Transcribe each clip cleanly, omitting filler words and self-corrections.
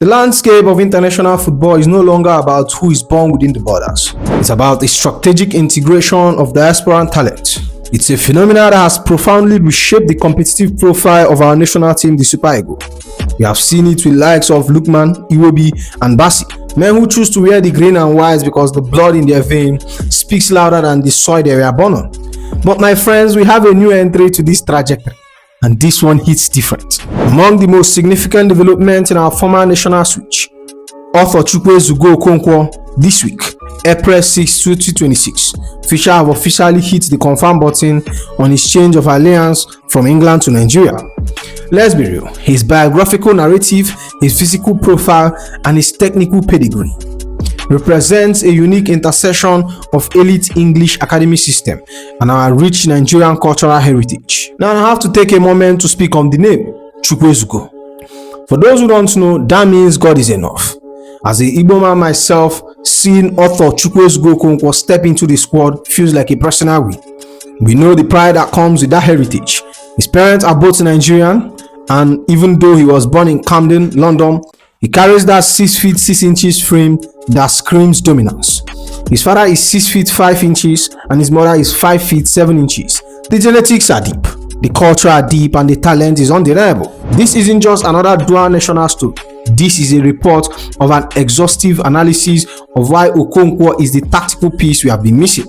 The landscape of international football is no longer about who is born within the borders. It's about the strategic integration of diaspora talent. It's a phenomenon that has profoundly reshaped the competitive profile of our national team, the Super Eagles. We have seen it with likes of Lukman, Iwobi, and Bassi, men who choose to wear the green and white because the blood in their vein speaks louder than the soil they were born on. But my friends, we have a new entry to this trajectory, and this one hits different. Among the most significant developments in our former national switch, Arthur Chukwuezugo Okonkwo this week, April 6, 2026, FIFA have officially hit the confirm button on his change of alliance from England to Nigeria. Let's be real, his biographical narrative, his physical profile, and his technical pedigree represents a unique intersection of elite English academy system and our rich Nigerian cultural heritage. Now I have to take a moment to speak on the name Chukwuezugo. For those who don't know, that means God is enough. As a Igbo man myself, seeing Arthur Chukwuezugo Okonkwo step into the squad feels like a personal win. We know the pride that comes with that heritage. His parents are both Nigerian, and even though he was born in Camden, London, he carries that 6 feet 6 inches frame that screams dominance. His father is 6 feet 5 inches and his mother is 5 feet 7 inches. The genetics are deep, the culture are deep, and the talent is undeniable. This isn't just another dual national story. This is a report of an exhaustive analysis of why Okonkwo is the tactical piece we have been missing.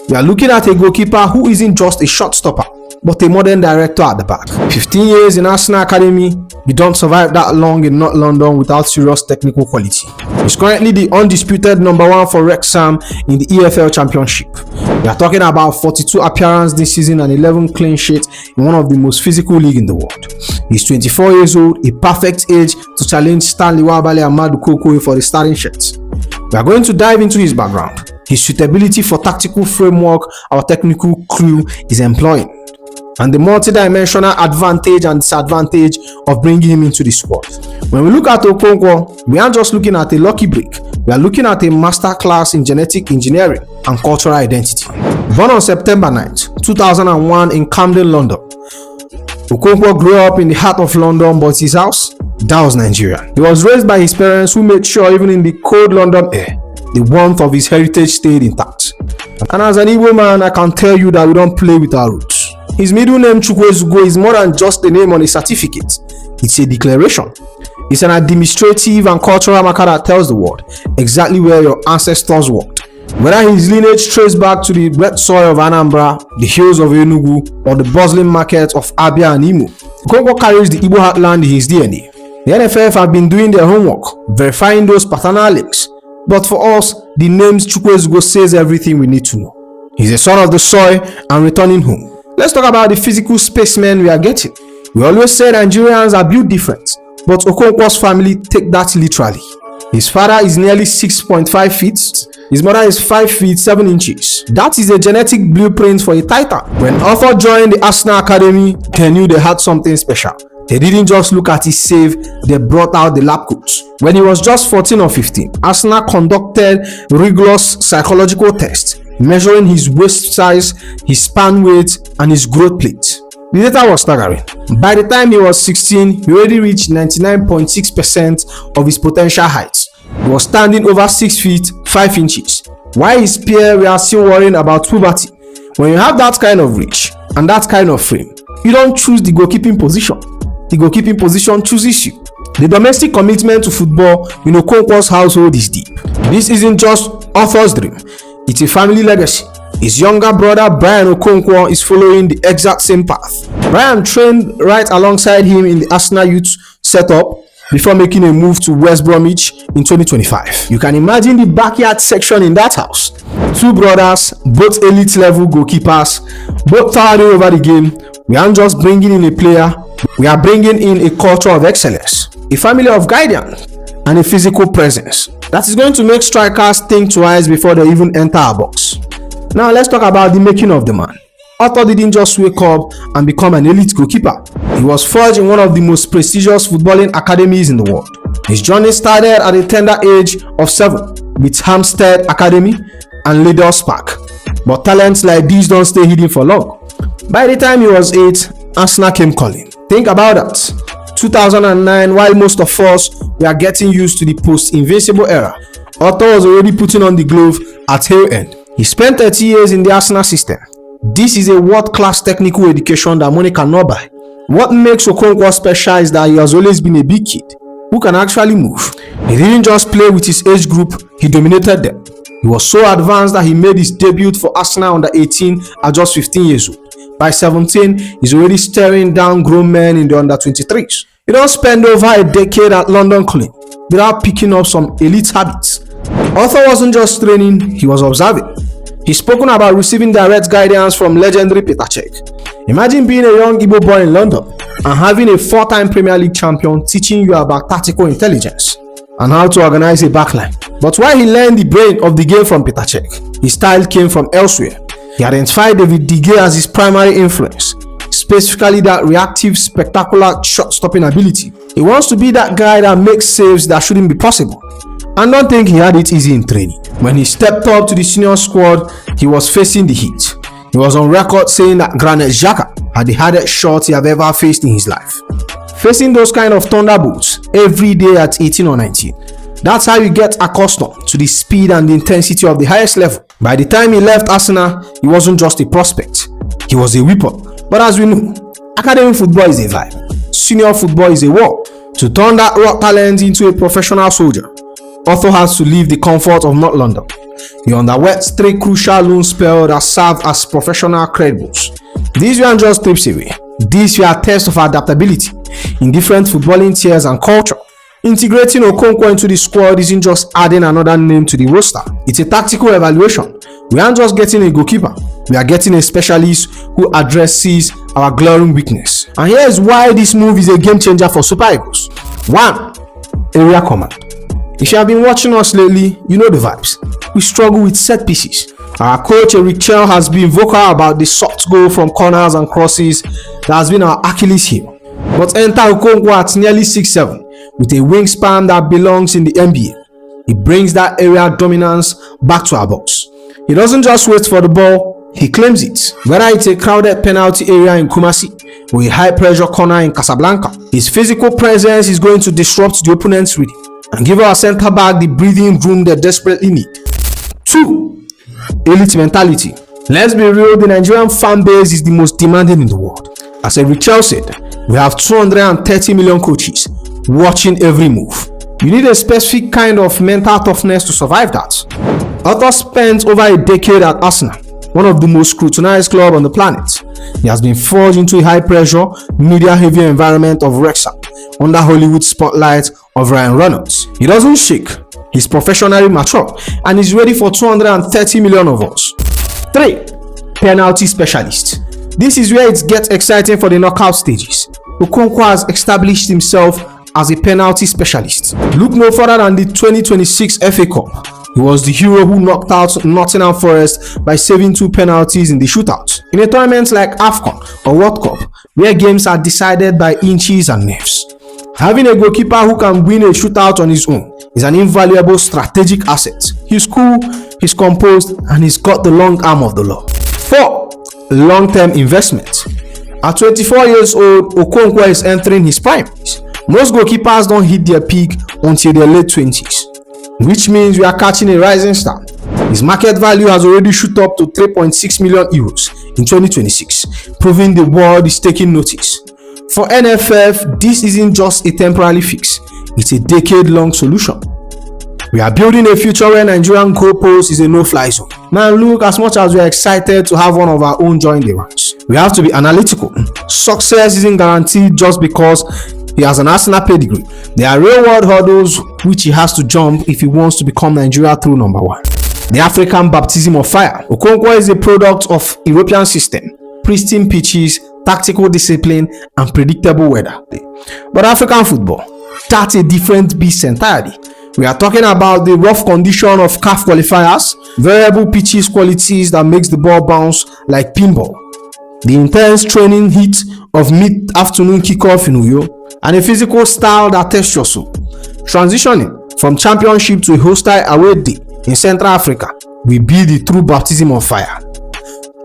We are looking at a goalkeeper who isn't just a shot stopper, but a modern director at the back. 15 years in Arsenal Academy, you don't survive that long in North London without serious technical quality. He's currently the undisputed #1 for Wrexham in the EFL Championship. We are talking about 42 appearances this season and 11 clean sheets in one of the most physical leagues in the world. He's 24 years old, a perfect age to challenge Stanley Wabale and Madu Koko for the starting shirt. We are going to dive into his background, his suitability for tactical framework our technical crew is employing, and the multi-dimensional advantage and disadvantage of bringing him into the squad. When we look at Okonkwo, we aren't just looking at a lucky break, we are looking at a masterclass in genetic engineering and cultural identity. Born on September 9th, 2001 in Camden, London, Okonkwo grew up in the heart of London, but his house, that was Nigeria. He was raised by his parents who made sure even in the cold London air, the warmth of his heritage stayed intact. And as an Igbo man, I can tell you that we don't play with our roots. His middle name Chukwuezugo is more than just a name on a certificate. It's a declaration. It's an administrative and cultural marker that tells the world exactly where your ancestors walked. Whether his lineage traced back to the red soil of Anambra, the hills of Enugu, or the bustling markets of Abia and Imo, Okonkwo carries the Igbo heartland in his DNA. The NFF have been doing their homework, verifying those paternal links. But for us, the name Chukwuezugo says everything we need to know. He's a son of the soil and returning home. Let's talk about the physical specimen we are getting. We always say Nigerians are built different, but Okonkwo's family take that literally. His father is nearly 6.5 feet. His mother is 5 feet 7 inches. That is a genetic blueprint for a titan. When Arthur joined the Arsenal Academy, they knew they had something special. They didn't just look at his save, they brought out the lab coats. When he was just 14 or 15, Arsenal conducted rigorous psychological tests, measuring his waist size, his span weight, and his growth plate. The data was staggering. By the time he was 16, he already reached 99.6% of his potential height. He was standing over 6 feet 5 inches. While his peers were still worrying about puberty. When you have that kind of reach and that kind of frame, you don't choose the goalkeeping position. The goalkeeping position chooses you. The domestic commitment to football in Okonkwo's household is deep. This isn't just Arthur's dream, it's a family legacy. His younger brother Brian Okonkwo is following the exact same path. Brian trained right alongside him in the Arsenal youth setup before making a move to West Bromwich in 2025. You can imagine the backyard section in that house. Two brothers, both elite level goalkeepers, both towering over the game. We aren't just bringing in a player, we are bringing in a culture of excellence, a family of guidance, and a physical presence that is going to make strikers think twice before they even enter our box. Now let's talk about the making of the man. Arthur didn't just wake up and become an elite goalkeeper. He was forged in one of the most prestigious footballing academies in the world. His journey started at the tender age of 7 with Hampstead Academy and Leaders Park. But talents like these don't stay hidden for long. By the time he was 8, Arsenal came calling. Think about that. 2009, while most of us were getting used to the post-Invincible era, Arthur was already putting on the glove at Hale End. He spent 30 years in the Arsenal system. This is a world-class technical education that money cannot buy. What makes Okonkwo special is that he has always been a big kid who can actually move. He didn't just play with his age group, he dominated them. He was so advanced that he made his debut for Arsenal under 18 at just 15 years old. By 17, he's already staring down grown men in the under 23s. He don't spend over a decade at London Colney without picking up some elite habits. Arthur wasn't just training, he was observing. He's spoken about receiving direct guidance from legendary Peter Cech. Imagine being a young Igbo boy in London and having a four-time Premier League champion teaching you about tactical intelligence and how to organize a backline. But while he learned the brain of the game from Peter Cech, his style came from elsewhere. He identified David De Gea as his primary influence, specifically that reactive, spectacular shot-stopping ability. He wants to be that guy that makes saves that shouldn't be possible. And don't think he had it easy in training. When he stepped up to the senior squad, he was facing the heat. He was on record saying that Granit Xhaka had the hardest shot he had ever faced in his life. Facing those kind of thunderbolts every day at 18 or 19. That's how you get accustomed to the speed and the intensity of the highest level. By the time he left Arsenal, he wasn't just a prospect, he was a weapon. But as we know, academic football is a vibe, senior football is a war. To turn that raw talent into a professional soldier, Arthur has to leave the comfort of North London. He underwent 3 crucial loan spells that served as professional credibles. These weren't just trips away, these were a test of adaptability in different footballing tiers and culture. Integrating Okonkwo into the squad isn't just adding another name to the roster, it's a tactical evaluation. We aren't just getting a goalkeeper, we are getting a specialist who addresses our glaring weakness. And here's why this move is a game changer for Super Eagles. 1. Area command. If you have been watching us lately, you know the vibes. We struggle with set pieces. Our coach Eric Chelle has been vocal about the soft goal from corners and crosses that has been our Achilles heel. But enter Okonkwo at nearly 6'7" with a wingspan that belongs in the NBA. He brings that area dominance back to our box. He doesn't just wait for the ball, he claims it. Whether it's a crowded penalty area in Kumasi or a high pressure corner in Casablanca, his physical presence is going to disrupt the opponent's reading and give our center back the breathing room they desperately need. 2. Elite mentality. Let's be real, the Nigerian fan base is the most demanding in the world. As Eric Chelle said, we have 230 million coaches watching every move. You need a specific kind of mental toughness to survive that. Arthur spent over a decade at Arsenal, one of the most scrutinized clubs on the planet. He has been forced into a high-pressure, media-heavy environment of Wrexham under Hollywood spotlight of Ryan Reynolds. He doesn't shake, he's professionally mature, and is ready for 230 million of us. 3. Penalty specialist. This is where it gets exciting for the knockout stages. Okonkwo has established himself as a penalty specialist. Look no further than the 2026 FA Cup. He was the hero who knocked out Nottingham Forest by saving 2 penalties in the shootout. In a tournament like AFCON or World Cup, where games are decided by inches and nerves, having a goalkeeper who can win a shootout on his own is an invaluable strategic asset. He's cool, he's composed, and he's got the long arm of the law. 4. Long-term investment. At 24 years old, Okonkwo is entering his prime. Most goalkeepers don't hit their peak until their late 20s, which means we are catching a rising star. His market value has already shot up to 3.6 million euros in 2026, proving the world is taking notice. For NFF, this isn't just a temporary fix, it's a decade-long solution. We are building a future where Nigerian goalpost is a no-fly zone. Now look, as much as we are excited to have one of our own join the ranks, we have to be analytical. Success isn't guaranteed just because he has an Arsenal pedigree. There are real-world hurdles which he has to jump if he wants to become Nigeria true number 1. The African baptism of fire. Okonkwo is a product of European system, pristine pitches, tactical discipline, and predictable weather. But African football, that's a different beast entirely. We are talking about the rough condition of CAF qualifiers, variable pitches qualities that makes the ball bounce like pinball, the intense training heat of mid-afternoon kickoff in Uyo, and a physical style that tests your soul. Transitioning from championship to a hostile away day in Central Africa will be the true baptism of fire.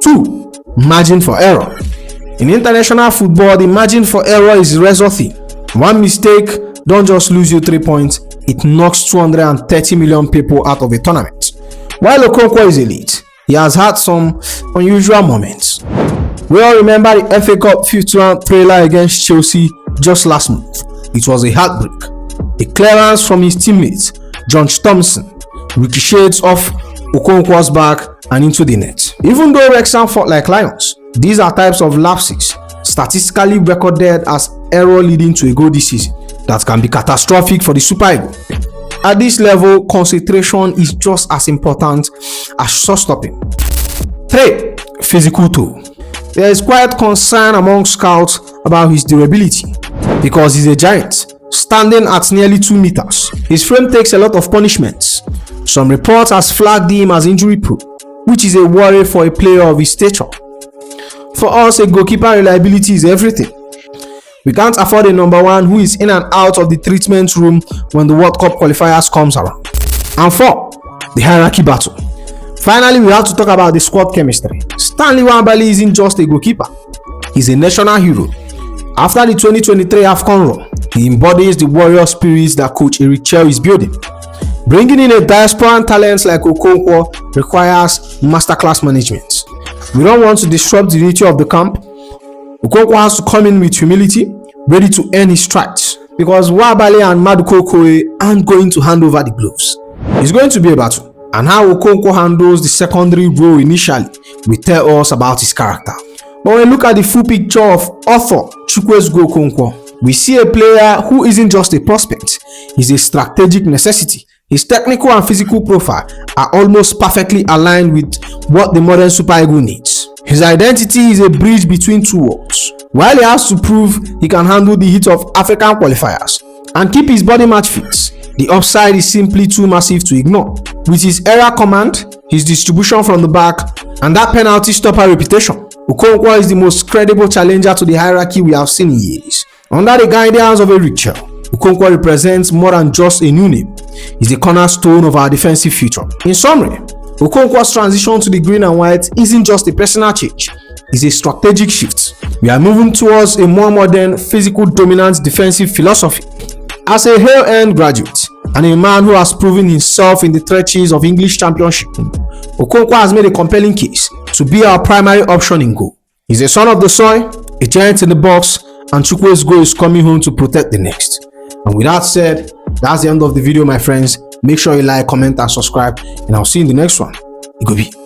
2. Margin for error. In international football, the margin for error is razor thin. One mistake, don't just lose you 3 points, it knocks 230 million people out of a tournament. While Okonkwo is elite, he has had some unusual moments. We all remember the FA Cup 5th round thriller against Chelsea just last month. It was a heartbreak. A clearance from his teammate, John Thompson, ricochets off Okonkwo's back and into the net. Even though Wrexham fought like lions, these are types of lapses statistically recorded as error leading to a goal this season that can be catastrophic for the Super Eagles. At this level, concentration is just as important as shot stopping. 3. Physical toll. There is quite concern among scouts about his durability because he's a giant, standing at nearly 2 meters. His frame takes a lot of punishments. Some reports has flagged him as injury-prone, which is a worry for a player of his stature. For us, a goalkeeper reliability is everything. We can't afford a number one who is in and out of the treatment room when the World Cup qualifiers comes around. And 4. The hierarchy battle. Finally, we have to talk about the squad chemistry. Stanley Nwabali isn't just a goalkeeper, he's a national hero. After the 2023 AFCON run, he embodies the warrior spirits that coach Eric Chelle is building. Bringing in a diaspora talents like Okonkwo requires masterclass management. We don't want to disrupt the unity of the camp. Okonkwo has to come in with humility, ready to earn his stripes, because Nwabali and Maduka aren't going to hand over the gloves. It's going to be a battle. And how Okonkwo handles the secondary role initially will tell us about his character. But when we look at the full picture of Arthur Chukwuezugo Okonkwo, we see a player who isn't just a prospect, he's a strategic necessity. His technical and physical profile are almost perfectly aligned with what the modern Super Eagle needs. His identity is a bridge between two worlds. While he has to prove he can handle the heat of African qualifiers and keep his body match fit, the upside is simply too massive to ignore. With his area command, his distribution from the back, and that penalty stopper reputation, Okonkwo is the most credible challenger to the hierarchy we have seen in years. Under the guidance of Eric Chelle, Okonkwo represents more than just a new name. He's the cornerstone of our defensive future. In summary, Okonkwo's transition to the green and white isn't just a personal change, it's a strategic shift. We are moving towards a more modern, physical dominant defensive philosophy. As a Hale End graduate and a man who has proven himself in the trenches of English Championship, Okonkwo has made a compelling case to be our primary option in goal. He's a son of the soil, a giant in the box, and Chukwuezugo is coming home to protect the next. And with that said, that's the end of the video, my friends. Make sure you like, comment, and subscribe, and I'll see you in the next one. Igbo.